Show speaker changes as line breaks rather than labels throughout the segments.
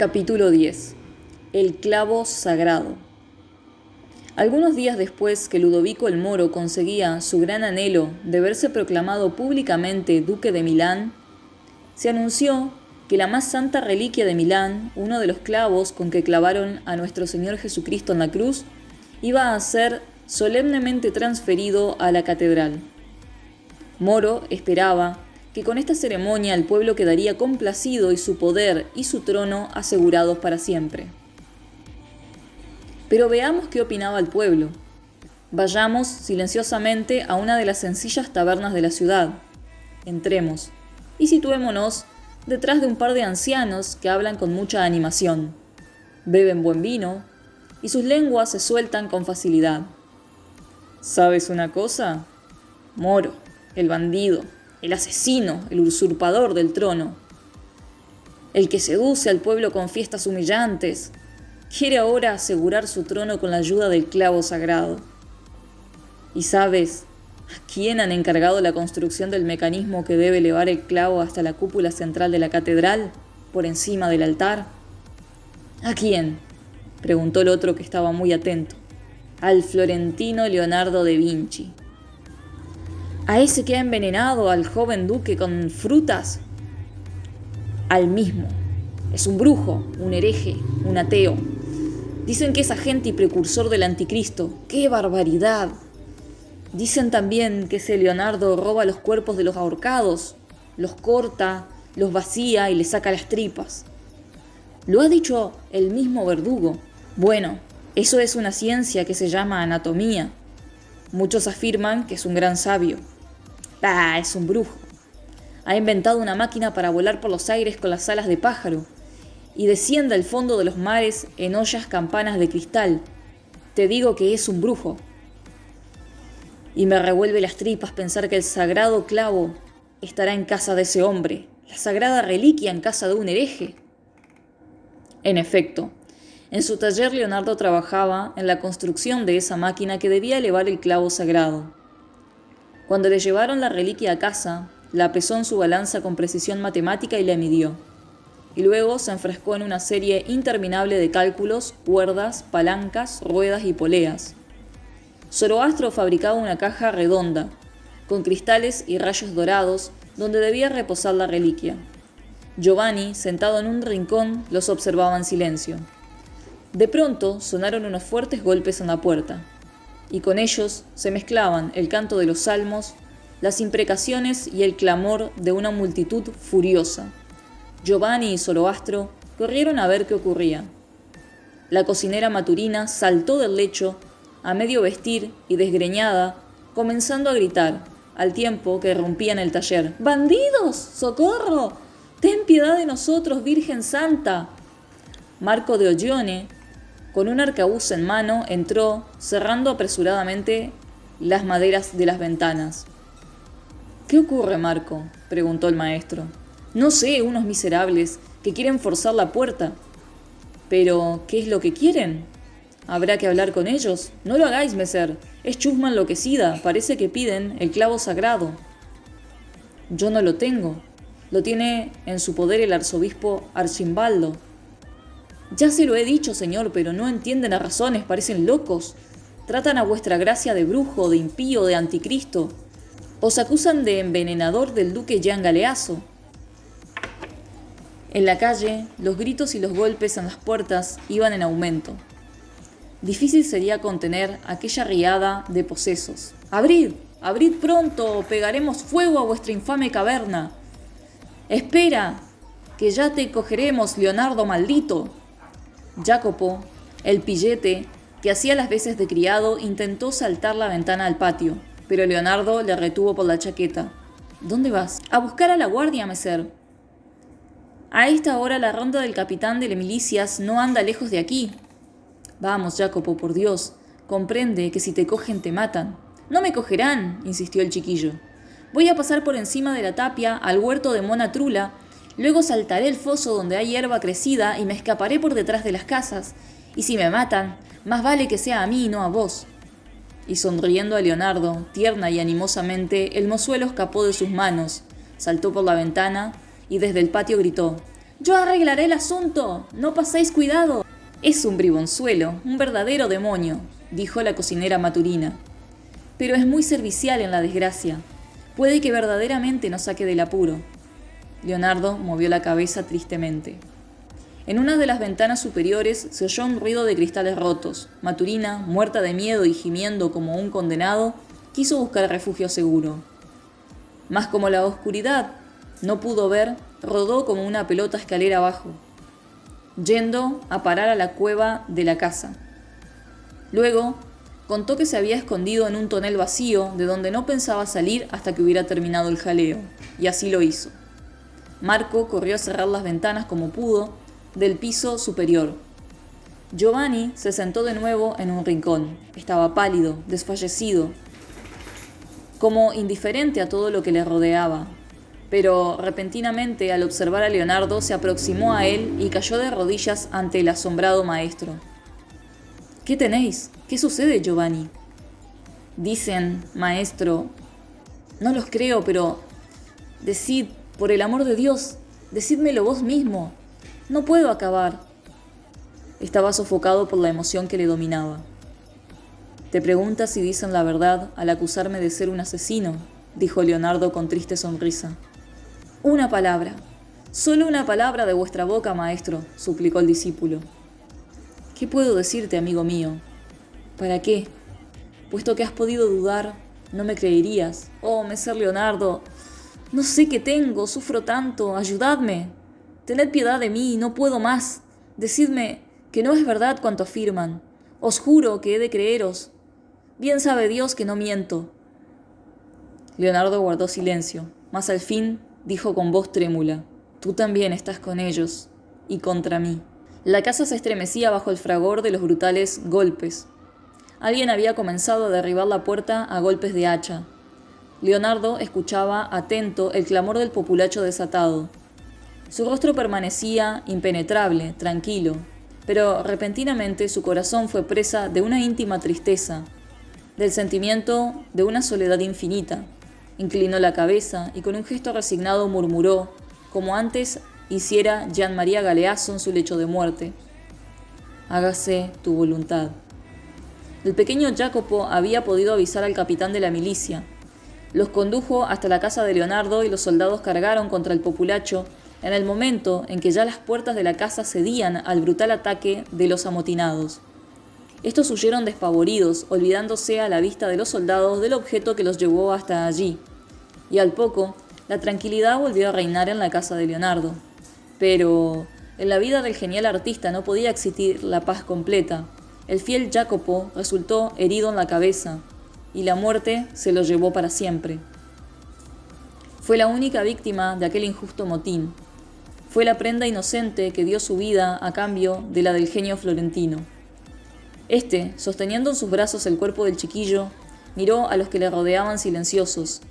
Capítulo 10. El clavo sagrado. Algunos días después que Ludovico el Moro conseguía su gran anhelo de verse proclamado públicamente duque de Milán, se anunció que la más santa reliquia de Milán, uno de los clavos con que clavaron a nuestro Señor Jesucristo en la cruz, iba a ser solemnemente transferido a la catedral. Moro esperaba que con esta ceremonia el pueblo quedaría complacido y su poder y su trono asegurados para siempre. Pero veamos qué opinaba el pueblo. Vayamos silenciosamente a una de las sencillas tabernas de la ciudad. Entremos y situémonos detrás de un par de ancianos que hablan con mucha animación. Beben buen vino y sus lenguas se sueltan con facilidad. ¿Sabes una cosa? Moro, el bandido, el asesino, el usurpador del trono, el que seduce al pueblo con fiestas humillantes, quiere ahora asegurar su trono con la ayuda del clavo sagrado. ¿Y sabes a quién han encargado la construcción del mecanismo que debe elevar el clavo hasta la cúpula central de la catedral, por encima del altar? ¿A quién?, preguntó el otro, que estaba muy atento. Al florentino Leonardo da Vinci. ¿A ese que ha envenenado al joven duque con frutas? Al mismo. Es un brujo, un hereje, un ateo. Dicen que es agente y precursor del anticristo. ¡Qué barbaridad! Dicen también que ese Leonardo roba los cuerpos de los ahorcados, los corta, los vacía y les saca las tripas. Lo ha dicho el mismo verdugo. Bueno, eso es una ciencia que se llama anatomía. Muchos afirman que es un gran sabio. Es un brujo. Ha inventado una máquina para volar por los aires con las alas de pájaro y desciende al fondo de los mares en ollas campanas de cristal. Te digo que es un brujo. Y me revuelve las tripas pensar que el sagrado clavo estará en casa de ese hombre, la sagrada reliquia en casa de un hereje. En efecto, en su taller Leonardo trabajaba en la construcción de esa máquina que debía elevar el clavo sagrado. Cuando le llevaron la reliquia a casa, la pesó en su balanza con precisión matemática y la midió. Y luego se enfrascó en una serie interminable de cálculos, cuerdas, palancas, ruedas y poleas. Zoroastro fabricaba una caja redonda, con cristales y rayos dorados, donde debía reposar la reliquia. Giovanni, sentado en un rincón, los observaba en silencio. De pronto sonaron unos fuertes golpes en la puerta, y con ellos se mezclaban el canto de los salmos, las imprecaciones y el clamor de una multitud furiosa. Giovanni y Zoroastro corrieron a ver qué ocurría. La cocinera Maturina saltó del lecho, a medio vestir y desgreñada, comenzando a gritar, al tiempo que rompían el taller. ¡Bandidos! ¡Socorro! ¡Ten piedad de nosotros, Virgen Santa! Marco de Oglione, con un arcabuz en mano, entró, cerrando apresuradamente las maderas de las ventanas. ¿Qué ocurre, Marco?, preguntó el maestro. No sé, unos miserables que quieren forzar la puerta. ¿Pero qué es lo que quieren? ¿Habrá que hablar con ellos? No lo hagáis, meser. Es chusma enloquecida. Parece que piden el clavo sagrado. Yo no lo tengo. Lo tiene en su poder el arzobispo Arcimbaldo. Ya se lo he dicho, señor, pero no entienden las razones, parecen locos. Tratan a vuestra gracia de brujo, de impío, de anticristo. Os acusan de envenenador del duque Gian Galeazzo. En la calle, los gritos y los golpes en las puertas iban en aumento. Difícil sería contener aquella riada de posesos. ¡Abrid! ¡Abrid pronto! ¡O pegaremos fuego a vuestra infame caverna! ¡Espera! ¡Que ya te cogeremos, Leonardo maldito! Jacopo, el pillete, que hacía las veces de criado, intentó saltar la ventana al patio, pero Leonardo le retuvo por la chaqueta. ¿Dónde vas? A buscar a la guardia, meser. A esta hora la ronda del capitán de las milicias no anda lejos de aquí. Vamos, Jacopo, por Dios, comprende que si te cogen te matan. No me cogerán, insistió el chiquillo. Voy a pasar por encima de la tapia al huerto de Mona Trula. Luego saltaré el foso donde hay hierba crecida y me escaparé por detrás de las casas. Y si me matan, más vale que sea a mí y no a vos. Y sonriendo a Leonardo, tierna y animosamente, el mozuelo escapó de sus manos, saltó por la ventana y desde el patio gritó: ¡Yo arreglaré el asunto! ¡No paséis cuidado! Es un bribonzuelo, un verdadero demonio, dijo la cocinera Maturina. Pero es muy servicial en la desgracia. Puede que verdaderamente nos saque del apuro. Leonardo movió la cabeza tristemente. En una de las ventanas superiores se oyó un ruido de cristales rotos. Maturina, muerta de miedo y gimiendo como un condenado, quiso buscar refugio seguro. Mas como la oscuridad no pudo ver, rodó como una pelota escalera abajo, yendo a parar a la cueva de la casa. Luego, contó que se había escondido en un tonel vacío de donde no pensaba salir hasta que hubiera terminado el jaleo, y así lo hizo. Marco corrió a cerrar las ventanas como pudo del piso superior. Giovanni se sentó de nuevo en un rincón. Estaba pálido, desfallecido, como indiferente a todo lo que le rodeaba. Pero repentinamente, al observar a Leonardo, se aproximó a él y cayó de rodillas ante el asombrado maestro. ¿Qué tenéis? ¿Qué sucede, Giovanni? Dicen, maestro... No los creo, pero... Decid, por el amor de Dios, decídmelo vos mismo. No puedo acabar. Estaba sofocado por la emoción que le dominaba. Te preguntas si dicen la verdad al acusarme de ser un asesino, dijo Leonardo con triste sonrisa. Una palabra, solo una palabra de vuestra boca, maestro, suplicó el discípulo. ¿Qué puedo decirte, amigo mío? ¿Para qué? Puesto que has podido dudar, no me creerías. Oh, Messer Leonardo, no sé qué tengo, sufro tanto, ayudadme. Tened piedad de mí, no puedo más. Decidme que no es verdad cuanto afirman. Os juro que he de creeros. Bien sabe Dios que no miento. Leonardo guardó silencio, mas al fin dijo con voz trémula: Tú también estás con ellos, y contra mí. La casa se estremecía bajo el fragor de los brutales golpes. Alguien había comenzado a derribar la puerta a golpes de hacha. Leonardo escuchaba atento el clamor del populacho desatado. Su rostro permanecía impenetrable, tranquilo, pero repentinamente su corazón fue presa de una íntima tristeza, del sentimiento de una soledad infinita. Inclinó la cabeza y con un gesto resignado murmuró, como antes hiciera Gian María Galeazzo en su lecho de muerte: Hágase tu voluntad. El pequeño Jacopo había podido avisar al capitán de la milicia. Los condujo hasta la casa de Leonardo y los soldados cargaron contra el populacho en el momento en que ya las puertas de la casa cedían al brutal ataque de los amotinados. Estos huyeron despavoridos, olvidándose a la vista de los soldados del objeto que los llevó hasta allí. Y al poco, la tranquilidad volvió a reinar en la casa de Leonardo. Pero en la vida del genial artista no podía existir la paz completa. El fiel Jacopo resultó herido en la cabeza, y la muerte se lo llevó para siempre. Fue la única víctima de aquel injusto motín. Fue la prenda inocente que dio su vida a cambio de la del genio florentino. Este, sosteniendo en sus brazos el cuerpo del chiquillo, miró a los que le rodeaban silenciosos,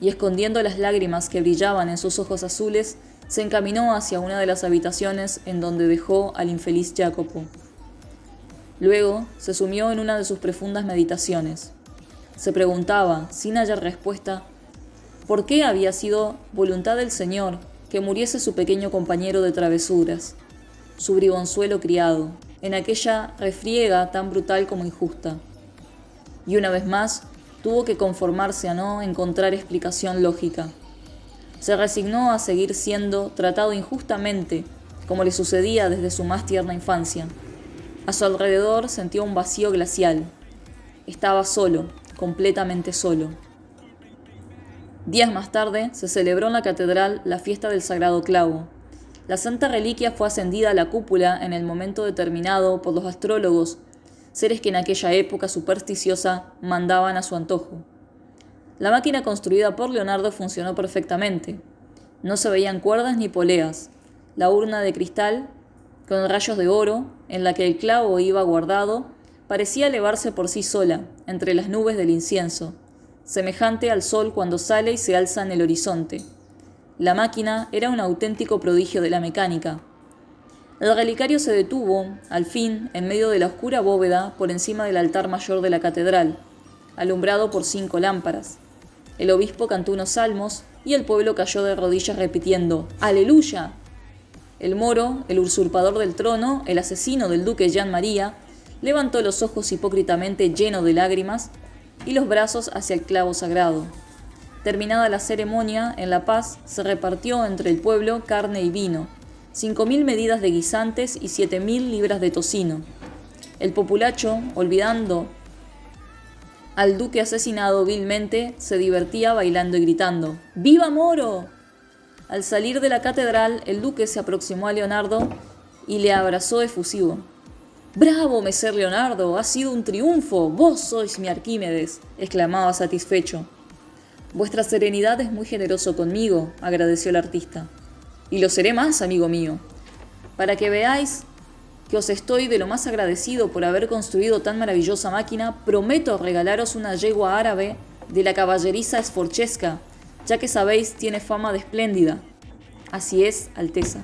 y escondiendo las lágrimas que brillaban en sus ojos azules, se encaminó hacia una de las habitaciones en donde dejó al infeliz Jacopo. Luego se sumió en una de sus profundas meditaciones. Se preguntaba, sin hallar respuesta, por qué había sido voluntad del Señor que muriese su pequeño compañero de travesuras, su bribonzuelo criado, en aquella refriega tan brutal como injusta. Y una vez más tuvo que conformarse a no encontrar explicación lógica. Se resignó a seguir siendo tratado injustamente, como le sucedía desde su más tierna infancia. A su alrededor sentía un vacío glacial. Estaba solo, completamente solo. Días más tarde se celebró en la catedral la fiesta del Sagrado Clavo. La santa reliquia fue ascendida a la cúpula en el momento determinado por los astrólogos, seres que en aquella época supersticiosa mandaban a su antojo. La máquina construida por Leonardo funcionó perfectamente. No se veían cuerdas ni poleas. La urna de cristal, con rayos de oro, en la que el clavo iba guardado, parecía elevarse por sí sola, entre las nubes del incienso, semejante al sol cuando sale y se alza en el horizonte. La máquina era un auténtico prodigio de la mecánica. El relicario se detuvo, al fin, en medio de la oscura bóveda por encima del altar mayor de la catedral, alumbrado por 5 lámparas. El obispo cantó unos salmos y el pueblo cayó de rodillas repitiendo «¡Aleluya!». El moro, el usurpador del trono, el asesino del duque Jean María, levantó los ojos hipócritamente llenos de lágrimas y los brazos hacia el clavo sagrado. Terminada la ceremonia, en La Paz se repartió entre el pueblo carne y vino, 5.000 medidas de guisantes y 7.000 libras de tocino. El populacho, olvidando al duque asesinado vilmente, se divertía bailando y gritando ¡Viva Moro! Al salir de la catedral, el duque se aproximó a Leonardo y le abrazó efusivo. ¡Bravo, Messer Leonardo! ¡Ha sido un triunfo! ¡Vos sois mi Arquímedes!, exclamaba satisfecho. Vuestra serenidad es muy generoso conmigo, agradeció el artista. Y lo seré más, amigo mío. Para que veáis que os estoy de lo más agradecido por haber construido tan maravillosa máquina, prometo regalaros una yegua árabe de la caballeriza Sforchesca, ya que sabéis tiene fama de espléndida. Así es, Alteza.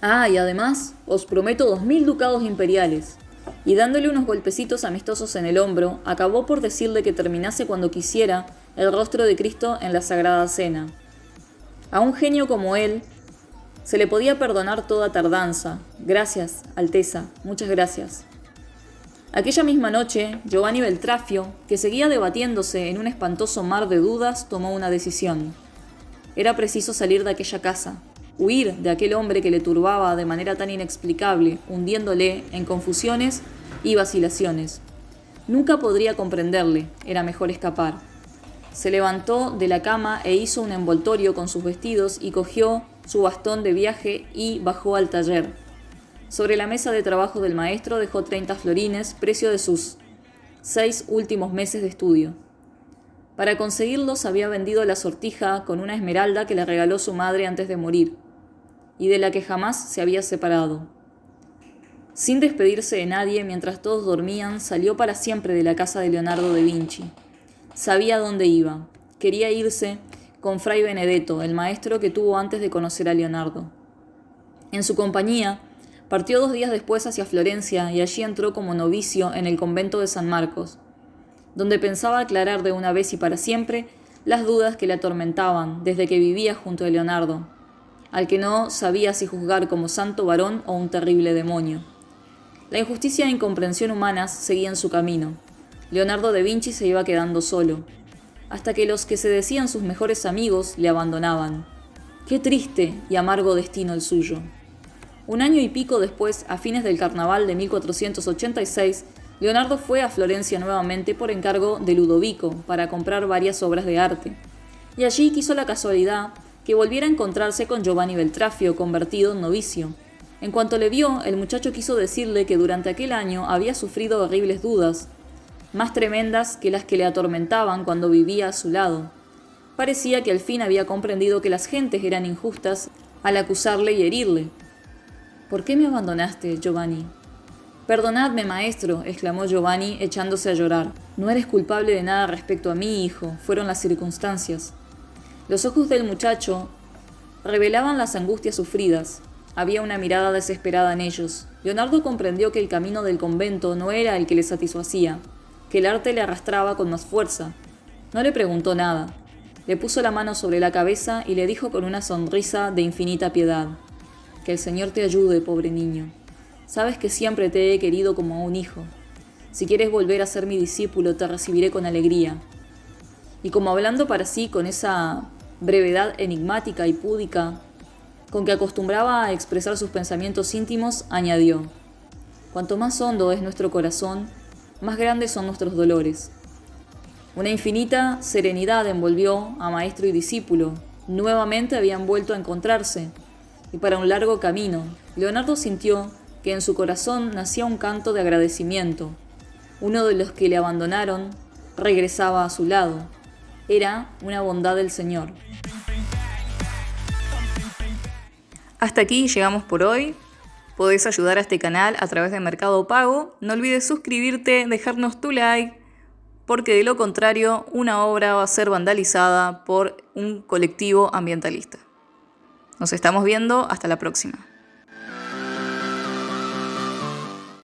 Y además os prometo 2.000 ducados imperiales. Y dándole unos golpecitos amistosos en el hombro, acabó por decirle que terminase cuando quisiera el rostro de Cristo en la Sagrada Cena. A un genio como él se le podía perdonar toda tardanza. Gracias, Alteza, muchas gracias. Aquella misma noche, Giovanni Beltrafio, que seguía debatiéndose en un espantoso mar de dudas, tomó una decisión. Era preciso salir de aquella casa, huir de aquel hombre que le turbaba de manera tan inexplicable, hundiéndole en confusiones y vacilaciones. Nunca podría comprenderle, era mejor escapar. Se levantó de la cama e hizo un envoltorio con sus vestidos y cogió su bastón de viaje y bajó al taller. Sobre la mesa de trabajo del maestro dejó 30 florines, precio de sus 6 últimos meses de estudio. Para conseguirlos había vendido la sortija con una esmeralda que le regaló su madre antes de morir, y de la que jamás se había separado. Sin despedirse de nadie, mientras todos dormían, salió para siempre de la casa de Leonardo da Vinci. Sabía dónde iba. Quería irse con Fray Benedetto, el maestro que tuvo antes de conocer a Leonardo. En su compañía, partió 2 días después hacia Florencia y allí entró como novicio en el convento de San Marcos, donde pensaba aclarar de una vez y para siempre las dudas que le atormentaban desde que vivía junto a Leonardo, al que no sabía si juzgar como santo varón o un terrible demonio. La injusticia e incomprensión humanas seguían su camino. Leonardo da Vinci se iba quedando solo, hasta que los que se decían sus mejores amigos le abandonaban. Qué triste y amargo destino el suyo. 1 año y pico después, a fines del carnaval de 1486, Leonardo fue a Florencia nuevamente por encargo de Ludovico para comprar varias obras de arte. Y allí quiso la casualidad que volviera a encontrarse con Giovanni Beltrafio, convertido en novicio. En cuanto le vio, el muchacho quiso decirle que durante aquel año había sufrido horribles dudas, más tremendas que las que le atormentaban cuando vivía a su lado. Parecía que al fin había comprendido que las gentes eran injustas al acusarle y herirle. ¿Por qué me abandonaste, Giovanni? Perdonadme, maestro, exclamó Giovanni, echándose a llorar. No eres culpable de nada respecto a mí, hijo, fueron las circunstancias. Los ojos del muchacho revelaban las angustias sufridas. Había una mirada desesperada en ellos. Leonardo comprendió que el camino del convento no era el que le satisfacía, que el arte le arrastraba con más fuerza. No le preguntó nada. Le puso la mano sobre la cabeza y le dijo con una sonrisa de infinita piedad: que el Señor te ayude, pobre niño. Sabes que siempre te he querido como a un hijo. Si quieres volver a ser mi discípulo, te recibiré con alegría. Y como hablando para sí con esa brevedad enigmática y púdica con que acostumbraba a expresar sus pensamientos íntimos, añadió: cuanto más hondo es nuestro corazón, más grandes son nuestros dolores. Una infinita serenidad envolvió a maestro y discípulo. Nuevamente habían vuelto a encontrarse, y para un largo camino, Leonardo sintió que en su corazón nacía un canto de agradecimiento. Uno de los que le abandonaron regresaba a su lado. Era una bondad del Señor. Hasta aquí llegamos por hoy. Podés ayudar a este canal a través de Mercado Pago. No olvides suscribirte, dejarnos tu like, porque de lo contrario, una obra va a ser vandalizada por un colectivo ambientalista. Nos estamos viendo, hasta la próxima.